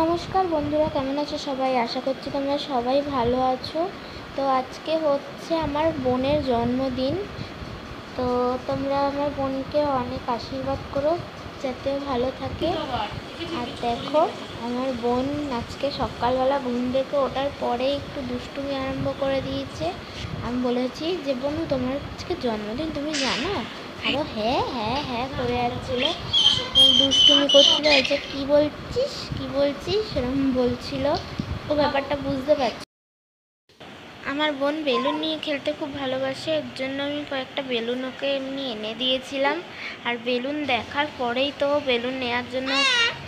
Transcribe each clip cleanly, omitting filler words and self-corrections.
নমস্কার বন্ধুরা, কেমন আছো সবাই? আশা করছি তোমরা সবাই ভালো আছো। তো আজকে হচ্ছে আমার বোনের জন্মদিন। তো তোমরা আমার বোনকে অনেক আশীর্বাদ করো যাতে ভালো থাকে। আর দেখো, আমার বোন আজকে সকালবেলা ঘুম থেকে ওঠার পরে একটু দুষ্টুমি আরম্ভ করে দিয়েছে। আমি বলেছি যে বোন, তোমার আজকে জন্মদিন, তুমি জানো? আরও হ্যাঁ হ্যাঁ হ্যাঁ করে যাচ্ছিলো, দুষ্টুমি করছিল। যে কি বলছিস সেরকম বলছিল। ও ব্যাপারটা বুঝতে পারছি। আমার বোন বেলুন নিয়ে খেলতে খুব ভালোবাসে, এর জন্য আমি কয়েকটা বেলুন ওকে এমনি এনে দিয়েছিলাম। আর বেলুন দেখার পরেই তো বেলুন নেওয়ার জন্য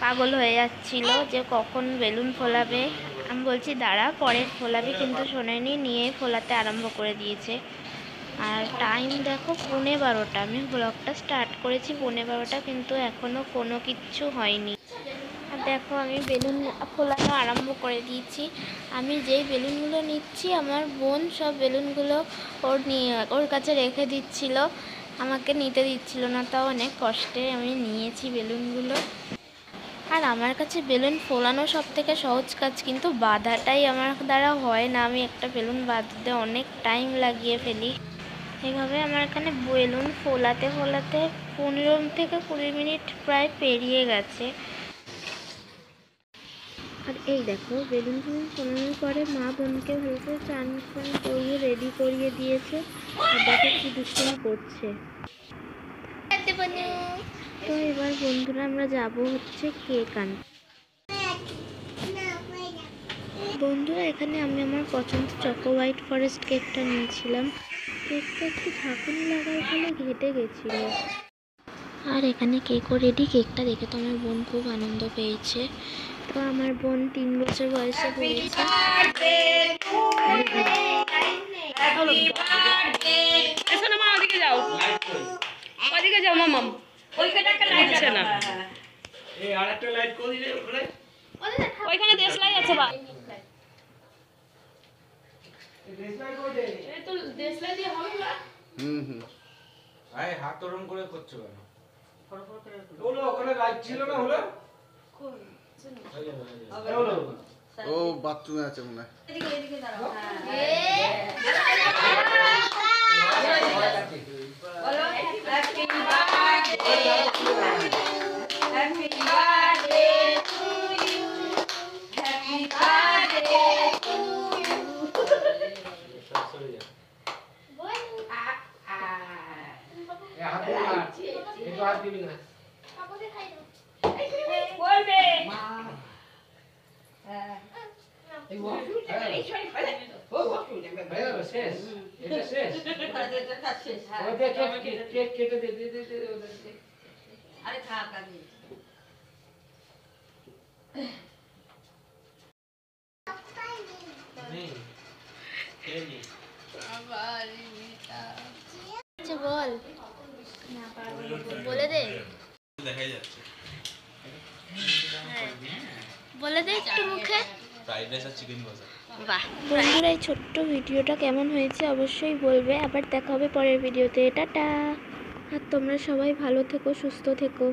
পাগল হয়ে যাচ্ছিল যে কখন বেলুন ফোলাবে। আমি বলছি দাঁড়া, পরে ফোলাবি, কিন্তু শোনেনি, নিয়ে ফোলাতে আরম্ভ করে দিয়েছে। আর টাইম দেখো 11:30, আমি ব্লগটা স্টার্ট করেছি 11:30, কিন্তু এখনও কোনো কিচ্ছু হয়নি। আর দেখো, আমি বেলুন ফোলানো আরম্ভ করে দিয়েছি। আমি যেই বেলুনগুলো নিচ্ছি, আমার বোন সব বেলুনগুলো ওর কাছে রেখে দিচ্ছিল, আমাকে নিতে দিচ্ছিল না। তাও অনেক কষ্টে আমি নিয়েছি বেলুনগুলো। আর আমার কাছে বেলুন ফোলানো সব থেকে সহজ কাজ, কিন্তু বাঁধাটাই আমার দ্বারা হয় না। আমি একটা বেলুন বাঁধতে অনেক টাইম লাগিয়ে ফেলি। এইভাবে আমার এখানে বেলুন ফোলাতে 15 থেকে 20 মিনিট প্রায় পেরিয়ে গেছে। আর এই দেখো, বেলুন ফোলানোর পরে মা বোনকে ভালো করে চান ফান করিয়ে রেডি করিয়ে দিয়েছে। আর দেখো কি দুষ্টুমি করছে। তো এবার বন্ধুরা আমরা যাব হচ্ছে কেক আনতে। বন্ধুরা, এখানে আমি আমার পছন্দ চকো হোয়াইট ফরেস্ট কেকটা নিয়েছিলাম। কেকটা একটু ঝাঁকুনি লাগার ফলে ঘেটে গেছিলো। আর এখানে কেকও রেডি। কেকটা দেখে তো আমার বোন খুব আনন্দ পেয়েছে। তো আমার বোন 3 বছর বয়সে পড়েছে। ওইখানে দেশলাই আছে বা হাত ওরম করে করছো কেন? হলো ওখানে লাইট ছিল না? হলো ও বাথরুমে আছে মনে হয়। এদিকে দাঁড়াও। বলো happy birthday to you, happy birthday to you, happy birthday to you. সরে যা। হাত দিবি না, একটু হাত দিবি না। বলবে শেষ, এটা শেষ। কেক কেটে দে। আরে থাক আগে। বল, বলে দে, দেখাই যাচ্ছে। বলে দে একটু মুখে। ফ্রাইড রাইস আর চিকেন কষা। বাহ বন্ধুরা, এই ছোট্ট ভিডিওটা কেমন হয়েছে অবশ্যই বলবে। আবার দেখা হবে পরের ভিডিওতে। টাটা। আর তোমরা সবাই ভালো থেকো, সুস্থ থেকো।